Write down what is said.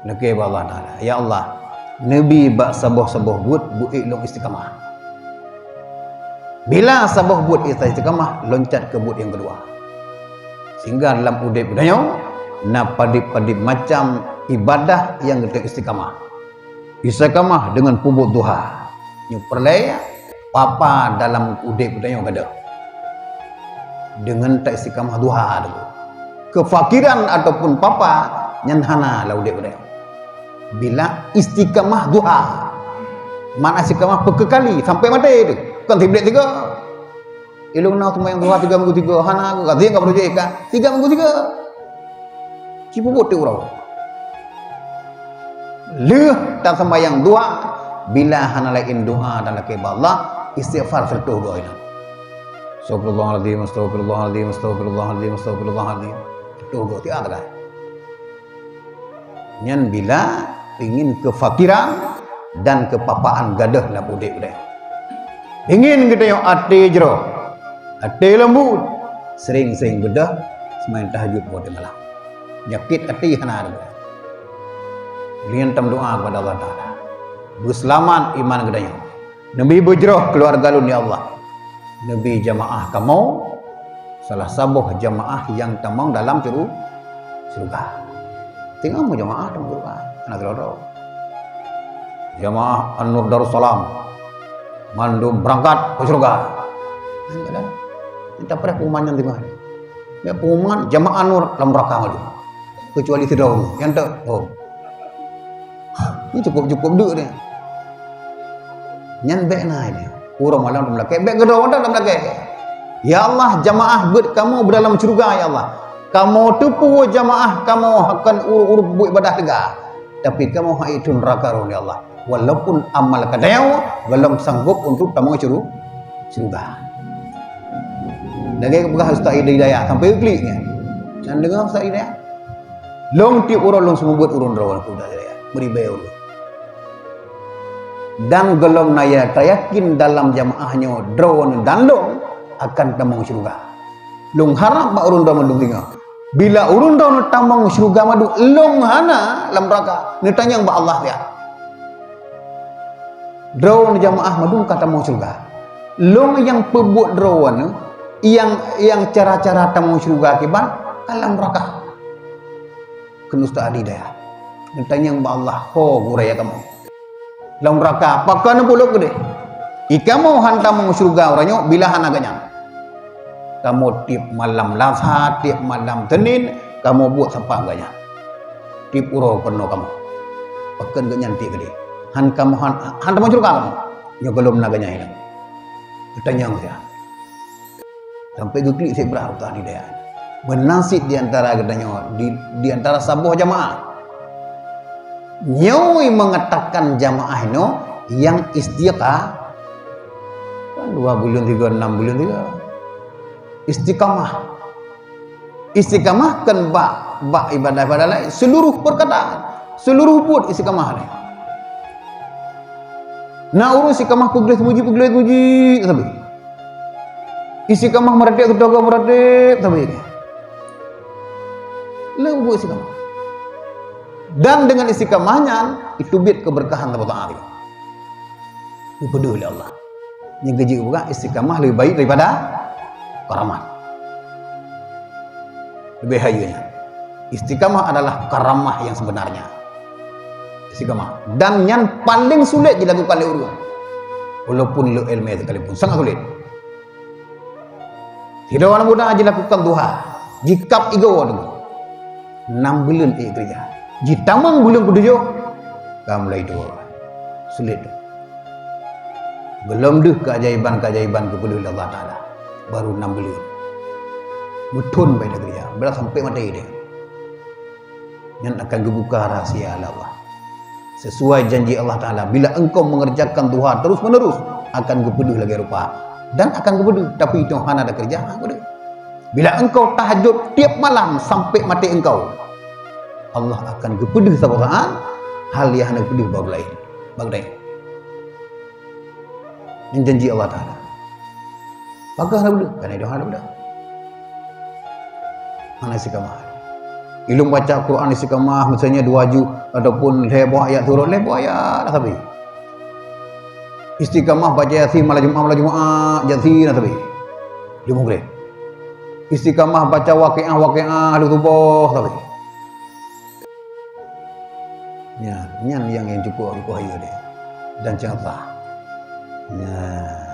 Lagi Allah Ta'ala. Ya Allah, Nabi bak sabah-sabah buat ilmu istiqamah. Bila sabah buat istiqamah, loncat ke buat yang kedua. Sehingga dalam udip budaya, na padip-padip macam ibadah yang kita istiqamah. Istiqamah dengan pubut duha. Yang perlaya, papa dalam udip budaya ada. Dengan tak istiqamah duha dulu. Kefakiran ataupun papa, nyanhana lah udip budaya. Bila istiqamah duha, mana istiqamah pekekali sampai mati itu kan tiblet 3 ilung nau semua yang duha 3 minggu 3 hana aku kata enggak perlu jeka 3 minggu 3 cipu bote urau leh tak sembahyang duha bila hana lain duha dan laki Allah istighfar sertuh go ina astagfirullahaladzim astagfirullahaladzim astagfirullahaladzim astagfirullahaladzim sertuh go ti ada nyan bila ingin kefakiran dan kepapaan gadah lah budek budek. Ingin kita yang ati jero, ati lembut, sering-sering bedah, semain tahajud pada malam. Nyakit ati hana ada. Liantam doa kepada Allah Taala. Berselamat iman gedanya. Nabi bujroh keluarga lu ni Allah. Nabi jamaah kamu salah sabuh jamaah yang tamang dalam surga. Tinggal mu jamaah dalam surga. Anak terlalu. Jamaah An-Nur Darussalam mandum berangkat ke surga. Enggak kita pernah pengumuman yang tinggal. Ya pengumuman jamaah Nur dalam neraka maju. Kecuali tidak yang tak. Oh. Ini cukup duk dia. Nyan bek na ini. Urang malam dalam belakang. Bek gedo dalam belakang. Ya Allah jamaah ber kamu berdalam surga ya Allah. Kamu tupu jamaah kamu akan urut buat ibadah tegak. Tapi kamu itu neraka ya Allah. Walaupun amal kadang belum sanggup untuk tamu surga. Lagi kebelah Ustaz Hidayah sampai kliknya. Dan dengar Ustaz Hidayah. Long tiap orang long semua buat urun rawan kuda saya. Beri bayar. Dan gelom naya yakin dalam jamaahnya drawan dan long akan tamu surga. Long harap ba urun rawan long tinggal. Bila urun rawan tamu surga madu long hana lam neraka. Ni tanya ba Allah ya. Drawan jamaah madu kata mau surga. Long yang pebut drawan yang cara-cara tamu surga akibat alam neraka. Kenusta adidaya. Tanya ba Allah, ho guraya kamu. Lam neraka pakan puluk gede. Ikamu hantam mau surga orangnya bila hanaganya. Kamu tiap malam Lahad, tiap malam Senin kamu buat sampai agaknya. Tiap uro penuh kamu. Pakan gak nyantik gede. Han kamu han tamu surga kamu. Nya belum naganya ini. Bertanya saya. Sampai geklik saya berapa tadi dia. Menasib di antara gedanya di antara sabuh jamaah. Nyoi mengatakan jamaah itu yang istiqah 2 bulan 3 6 bulan 3 istiqamah. Istiqamah kan bak ibadah-ibadah lain seluruh perkataan, seluruh buat istiqamah ni. Nak urus istiqamah peglas muji tapi istiqamah meradek kedaga meradek tapi lembut istiqamah. Dan dengan istiqamahnya itu bit keberkahan Allah Taala. Dipeduh oleh Allah. Yang gaji bukan istiqamah lebih baik daripada karamat. Lebih hayunya. Istiqamah adalah karamah yang sebenarnya. Istiqamah. Dan yang paling sulit dilakukan oleh orang. Walaupun lu ilmu sekalipun sangat sulit. Tidak orang mudah dilakukan duha. Jikap igawa dulu. 6 bulan kerja. Jitamang bulan ke-7 kamu mulai dua. Sulit. Belum dah keajaiban-keajaiban kepada Allah Taala. Baru 6 bulan. Mutun baik kerja. Belah sampai mati dia. Yang akan dibuka rahasia Allah. Sesuai janji Allah Ta'ala, bila engkau mengerjakan duha terus menerus akan kepeduh lagi rupa dan akan kepeduh. Tapi itu hana ada kerja bila engkau tahajud tiap malam sampai mati engkau, Allah akan kepeduh sabaran hal yang hana kepeduh bab lain ini janji Allah Ta'ala. Bagah nak bedah, kan itu hana bedah mana si kamar Ilmu baca Quran istiqamah misalnya 2 juz ataupun lebuh ayat turun lebuh ayat dah tapi. Istiqamah baca Yasin malam Jumaat Yasin dah tapi. Dia boleh. Istiqamah baca waqiah ahli tubuh tapi. Ya, yang cukup dia. Dan contoh. Ya.